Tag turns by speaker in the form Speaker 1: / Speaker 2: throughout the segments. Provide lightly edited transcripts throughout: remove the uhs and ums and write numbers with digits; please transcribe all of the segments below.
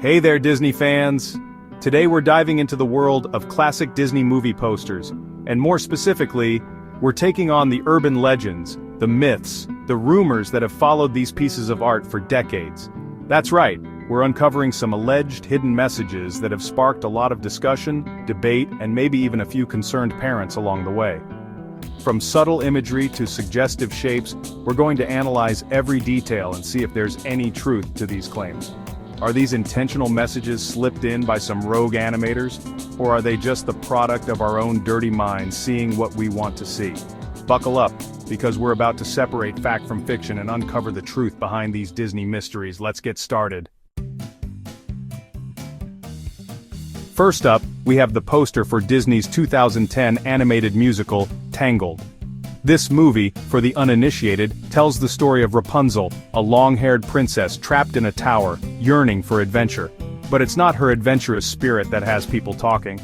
Speaker 1: Hey there, Disney fans! Today we're diving into the world of classic Disney movie posters, and more specifically, we're taking on the urban legends, the myths, the rumors that have followed these pieces of art for decades. That's right, we're uncovering some alleged hidden messages that have sparked a lot of discussion, debate, and maybe even a few concerned parents along the way. From subtle imagery to suggestive shapes, we're going to analyze every detail and see if there's any truth to these claims. Are these intentional messages slipped in by some rogue animators, or are they just the product of our own dirty minds seeing what we want to see? Buckle up, because we're about to separate fact from fiction and uncover the truth behind these Disney mysteries. Let's get started. First up, we have the poster for Disney's 2010 animated musical, Tangled. This movie, for the uninitiated, tells the story of Rapunzel, a long-haired princess trapped in a tower, yearning for adventure. But it's not her adventurous spirit that has people talking.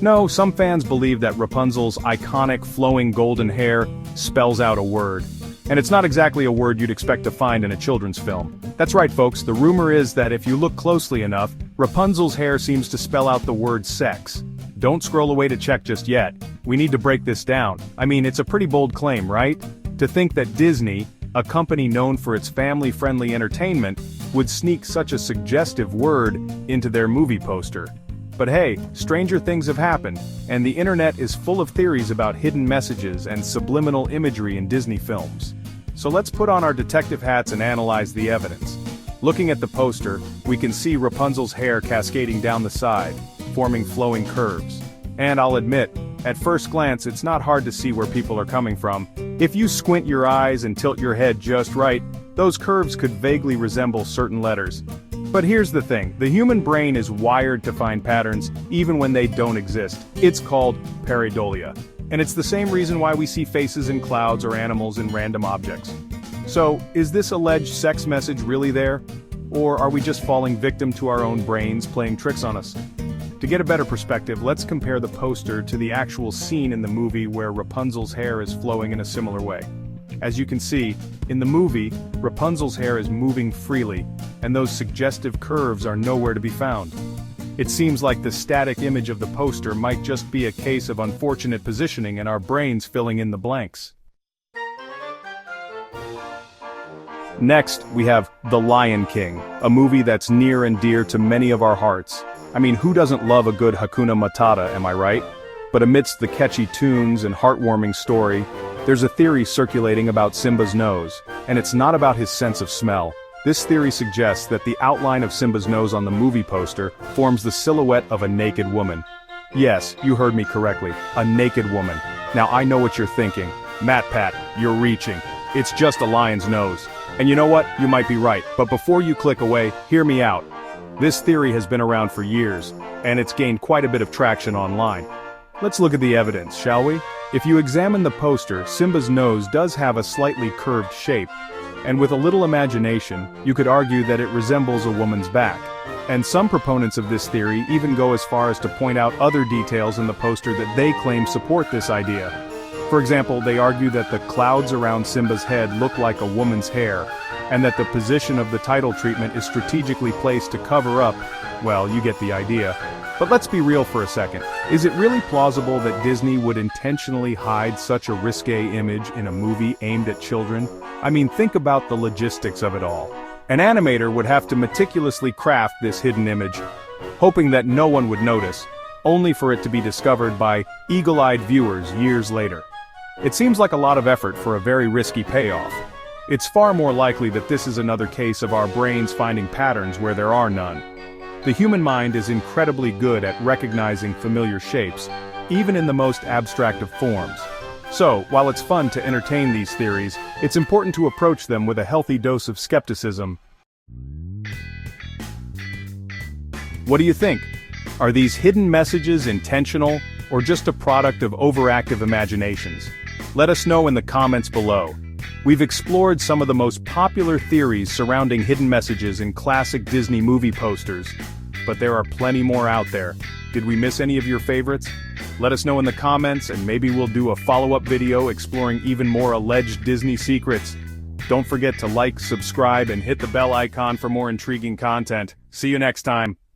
Speaker 1: No, some fans believe that Rapunzel's iconic flowing golden hair spells out a word. And it's not exactly a word you'd expect to find in a children's film. That's right, folks, the rumor is that if you look closely enough, Rapunzel's hair seems to spell out the word sex. Don't scroll away to check just yet. We need to break this down. I mean, it's a pretty bold claim, right? To think that Disney, a company known for its family-friendly entertainment, would sneak such a suggestive word into their movie poster. But hey, stranger things have happened, and the internet is full of theories about hidden messages and subliminal imagery in Disney films. So let's put on our detective hats and analyze the evidence. Looking at the poster, we can see Rapunzel's hair cascading down the side, forming flowing curves. And I'll admit, at first glance it's not hard to see where people are coming from. If you squint your eyes and tilt your head just right, those curves could vaguely resemble certain letters. But here's the thing, the human brain is wired to find patterns even when they don't exist. It's called pareidolia. And it's the same reason why we see faces in clouds or animals in random objects. So, is this alleged sex message really there? Or are we just falling victim to our own brains playing tricks on us? To get a better perspective, let's compare the poster to the actual scene in the movie where Rapunzel's hair is flowing in a similar way. As you can see, in the movie, Rapunzel's hair is moving freely, and those suggestive curves are nowhere to be found. It seems like the static image of the poster might just be a case of unfortunate positioning and our brains filling in the blanks. Next, we have The Lion King, a movie that's near and dear to many of our hearts. I mean, who doesn't love a good Hakuna Matata, am I right? But amidst the catchy tunes and heartwarming story, there's a theory circulating about Simba's nose, and it's not about his sense of smell. This theory suggests that the outline of Simba's nose on the movie poster forms the silhouette of a naked woman. Yes, you heard me correctly, a naked woman. Now I know what you're thinking. Pat, you're reaching. It's just a lion's nose. And you know what? You might be right, but before you click away, hear me out. This theory has been around for years, and it's gained quite a bit of traction online. Let's look at the evidence, shall we? If you examine the poster, Simba's nose does have a slightly curved shape, and with a little imagination, you could argue that it resembles a woman's back. And some proponents of this theory even go as far as to point out other details in the poster that they claim support this idea. For example, they argue that the clouds around Simba's head look like a woman's hair, and that the position of the title treatment is strategically placed to cover up, well, you get the idea. But let's be real for a second. Is it really plausible that Disney would intentionally hide such a risque image in a movie aimed at children? I mean, think about the logistics of it all. An animator would have to meticulously craft this hidden image, hoping that no one would notice, only for it to be discovered by eagle-eyed viewers years later. It seems like a lot of effort for a very risky payoff. It's far more likely that this is another case of our brains finding patterns where there are none. The human mind is incredibly good at recognizing familiar shapes, even in the most abstract of forms. So, while it's fun to entertain these theories, it's important to approach them with a healthy dose of skepticism. What do you think? Are these hidden messages intentional, or just a product of overactive imaginations? Let us know in the comments below. We've explored some of the most popular theories surrounding hidden messages in classic Disney movie posters, but there are plenty more out there. Did we miss any of your favorites? Let us know in the comments, and maybe we'll do a follow-up video exploring even more alleged Disney secrets. Don't forget to like, subscribe, and hit the bell icon for more intriguing content. See you next time.